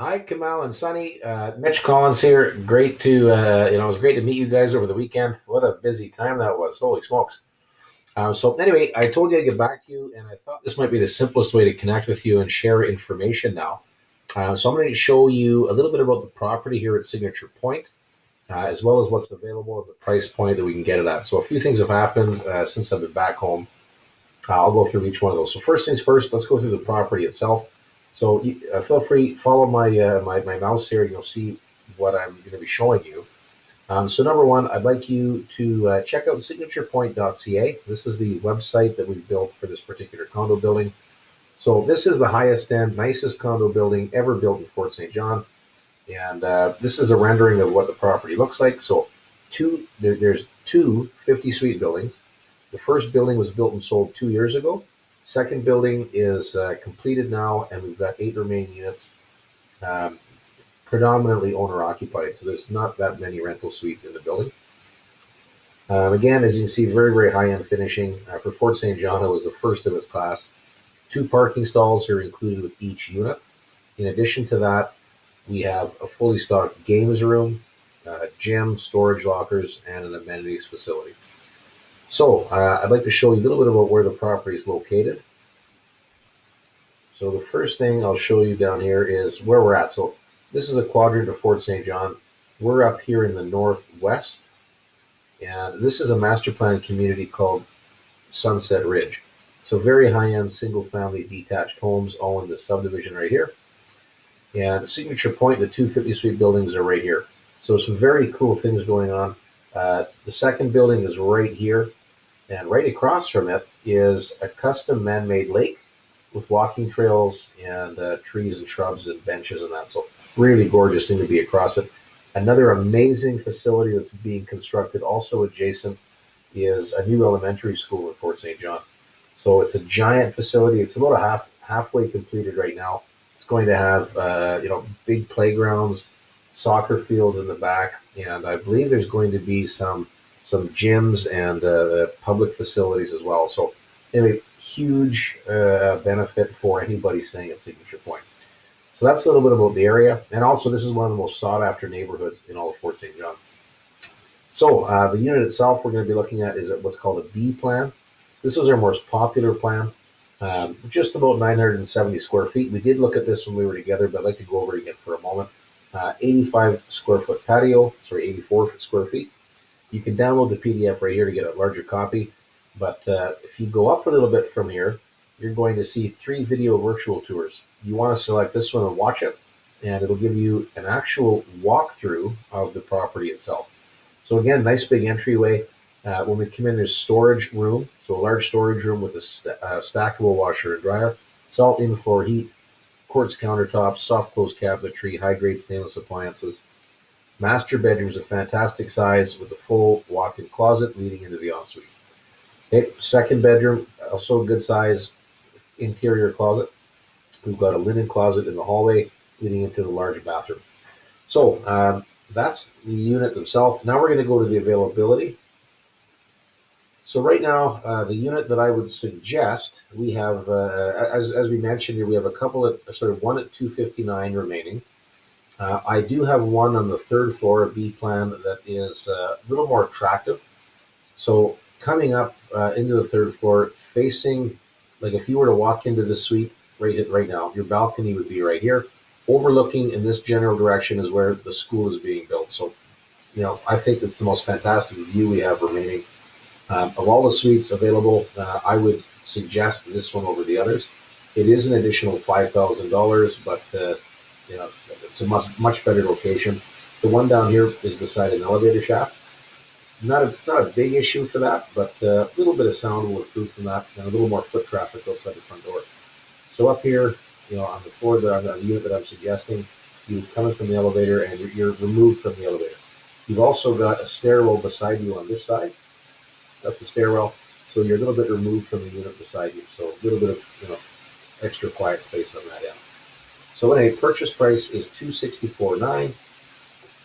Hi, Kamal and Sunny. Mitch Collins here. Great to it was great to meet you guys over the weekend. What a busy time that was! Holy smokes! So anyway, I told you to get back to you, and I thought this might be the simplest way to connect with you and share information now. So I'm going to show you a little bit about the property here at Signature Point, as well as what's available at the price point that we can get it at. So a few things have happened since I've been back home. I'll go through each one of those. So first things first, let's go through the property itself. So feel free, follow my mouse here, and you'll see what I'm going to be showing you. So number one, I'd like you to check out signaturepoint.ca. This is the website that we've built for this particular condo building. So this is the highest end, nicest condo building ever built in Fort St. John. And this is a rendering of what the property looks like. So there's two 50-suite buildings. The first building was built and sold 2 years ago. Second building is completed now, and we've got 8 remaining units, um, predominantly owner occupied. So there's not that many rental suites in the building. Again, as you can see, very, very high end finishing. For Fort St. John, it was the first of its class. 2 parking stalls are included with each unit. In addition to that, we have a fully stocked games room, gym, storage lockers, and an amenities facility. So I'd like to show you a little bit about where the property is located. So the first thing I'll show you down here is where we're at. So this is a quadrant of Fort St. John. We're up here in the northwest, and this is a master plan community called Sunset Ridge. So very high-end single-family detached homes all in this subdivision right here. And Signature Point, the 250-suite buildings are right here. So some very cool things going on. The second building is right here, and right across from it is a custom man-made lake with walking trails and trees and shrubs and benches and that. So really gorgeous thing to be across it. Another amazing facility that's being constructed also adjacent is a new elementary school in Fort St. John. So it's a giant facility. It's about halfway completed right now. It's going to have big playgrounds, soccer fields in the back, and I believe there's going to be some gyms and public facilities as well. So anyway, huge benefit for anybody staying at Signature Point. So that's a little bit about the area, and also this is one of the most sought after neighborhoods in all of Fort St. John. So the unit itself we're going to be looking at is what's called a B plan. This was our most popular plan, just about 970 square feet. We did look at this when we were together, but I'd like to go over it again for a moment. 85 square foot patio, 84 square feet. You can download the PDF right here to get a larger copy. But if you go up a little bit from here, you're going to see 3 video virtual tours. You want to select this one and watch it, and it'll give you an actual walkthrough of the property itself. So again, nice big entryway. When we come in, there's storage room, so a large storage room with a stackable washer and dryer. It's all in-floor heat, quartz countertops, soft close cabinetry, high-grade stainless appliances. Master bedroom is a fantastic size with a full walk-in closet leading into the ensuite. Okay, second bedroom, also a good size interior closet. We've got a linen closet in the hallway leading into the large bathroom. So that's the unit themselves. Now we're going to go to the availability. So right now, the unit that I would suggest, we have, as we mentioned here, we have a couple of, one at 259 remaining. I do have one on the third floor, a B plan, that is a little more attractive. So coming up into the third floor, facing, like if you were to walk into the suite right now, your balcony would be right here. Overlooking in this general direction is where the school is being built. So, I think it's the most fantastic view we have remaining. Of all the suites available, I would suggest this one over the others. It is an additional $5,000, but it's a much better location. The one down here is beside an elevator shaft. It's not a big issue for that, but a little bit of sound will improve from that, and a little more foot traffic outside the front door. So up here, on the floor, on the unit that I'm suggesting, you come in from the elevator and you're removed from the elevator. You've also got a stairwell beside you on this side. That's the stairwell, so you're a little bit removed from the unit beside you. So a little bit of extra quiet space on that end. So anyway, purchase price is $264,900,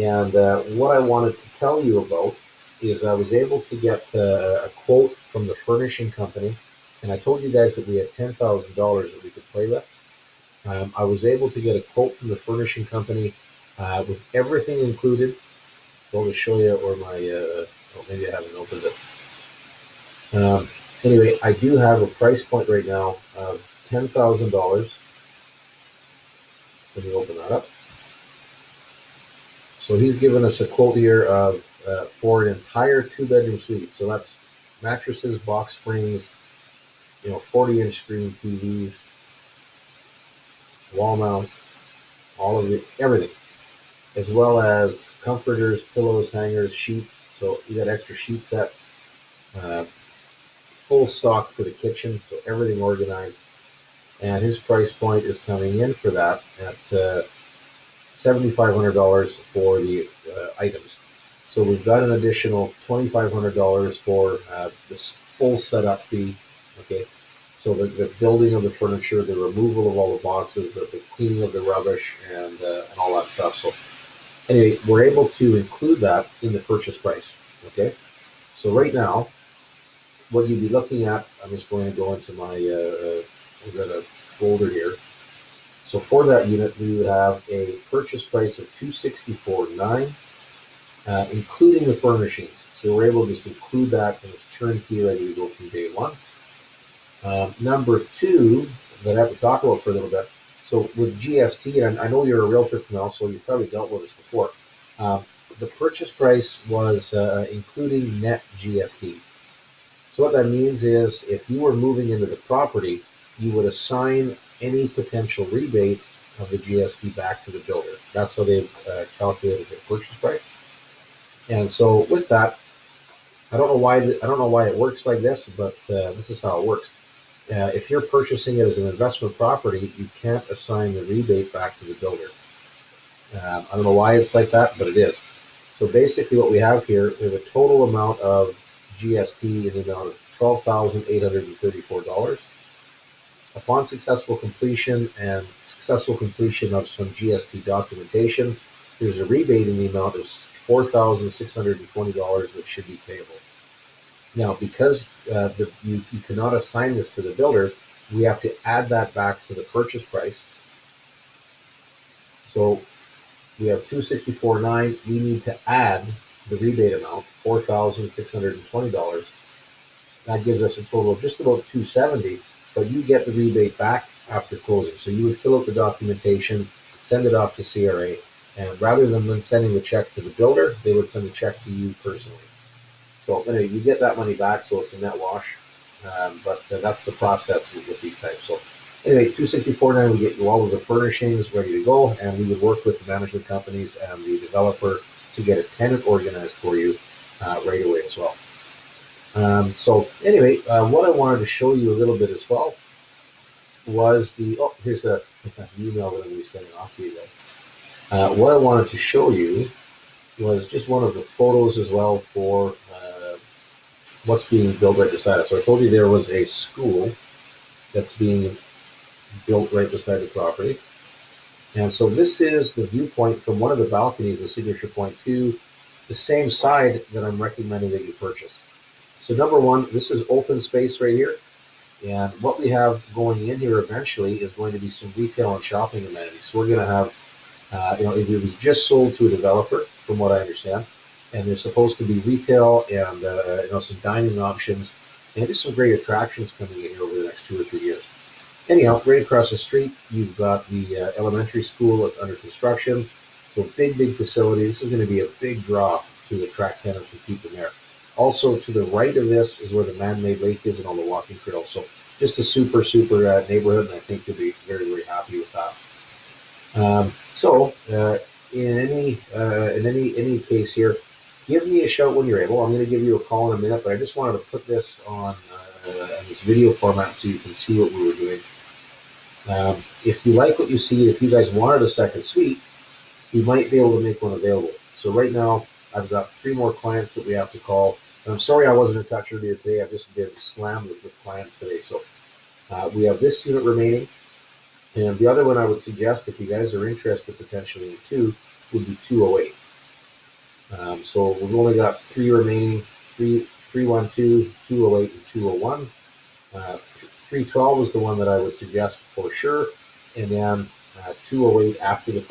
and what I wanted to tell you about is I was able to get a quote from the furnishing company, and I told you guys that we had $10,000 that we could play with. I was able to get a quote from the furnishing company with everything included. So I'll just show you where my, oh, maybe I haven't opened it. Anyway, I do have a price point right now of $10,000. Let me open that up. So he's given us a quote here of for an entire 2-bedroom suite. So that's mattresses, box springs, 40-inch screen TVs, wall mount, all of it, everything, as well as comforters, pillows, hangers, sheets. So you got extra sheet sets, full stock for the kitchen, so everything organized. And his price point is coming in for that at $7,500 for the items. So we've got an additional $2,500 for this full setup fee. Okay, so the building of the furniture, the removal of all the boxes, the cleaning of the rubbish, and all that stuff. So anyway, we're able to include that in the purchase price. Okay, so right now, what you'd be looking at, I'm just going to go into my, I've got a folder here. So for that unit, we would have a purchase price of $264,900, including the furnishings. So we're able to just include that, and it's turnkey, ready to go from day one. Number two that I have to talk about for a little bit. So with GST, and I know you're a realtor now, so you've probably dealt with this before. The purchase price was including net GST. So what that means is if you were moving into the property, you would assign any potential rebate of the GST back to the builder. That's how they've calculated the purchase price. And so with that, I don't know why it works like this, but this is how it works. If you're purchasing it as an investment property, you can't assign the rebate back to the builder. I don't know why it's like that, but it is. So basically what we have here is a total amount of GST in the amount of $12,834. Upon successful completion of some GST documentation, there's a rebate in the amount of $4,620 that should be payable. Now, because you cannot assign this to the builder, we have to add that back to the purchase price. So we have $264,900. We need to add the rebate amount, $4,620. That gives us a total of just about $270,000, but you get the rebate back after closing. So you would fill out the documentation, send it off to CRA, and rather than them sending the check to the builder, they would send a check to you personally. So anyway, you get that money back, so it's a net wash. But that's the process with these types. So anyway, $264,900, we get you all of the furnishings ready to go, and we would work with the management companies and the developer to get a tenant organized for you right away as well. So anyway, what I wanted to show you a little bit as well was here's an email that I'm going to be sending off to you guys. What I wanted to show you was just one of the photos as well for what's being built right beside it. So I told you there was a school that's being built right beside the property. And so this is the viewpoint from one of the balconies of Signature Point to the same side that I'm recommending that you purchase. So number one, this is open space right here. And what we have going in here eventually is going to be some retail and shopping amenities. So we're going to have, it was just sold to a developer, from what I understand. And there's supposed to be retail and, some dining options and just some great attractions coming in here over the next 2 or 3 years. Anyhow, right across the street, you've got the elementary school that's under construction. So big facility. This is going to be a big draw to attract tenants and keep them there. Also, to the right of this is where the man-made lake is and all the walking trails. So just a super neighborhood, and I think you'll be very, very happy with that. In any case here, give me a shout when you're able. I'm going to give you a call in a minute, but I just wanted to put this on this video format so you can see what we were doing. If you like what you see, if you guys wanted a second suite, we might be able to make one available. So right now, I've got 3 more clients that we have to call. And I'm sorry I wasn't in touch earlier today. I've just been slammed with clients today. So we have this unit remaining. And the other one I would suggest, if you guys are interested potentially in 2, would be 208. So we've only got 3 remaining, 312, 208, and 201. 312 is the one that I would suggest for sure. and then 208 after the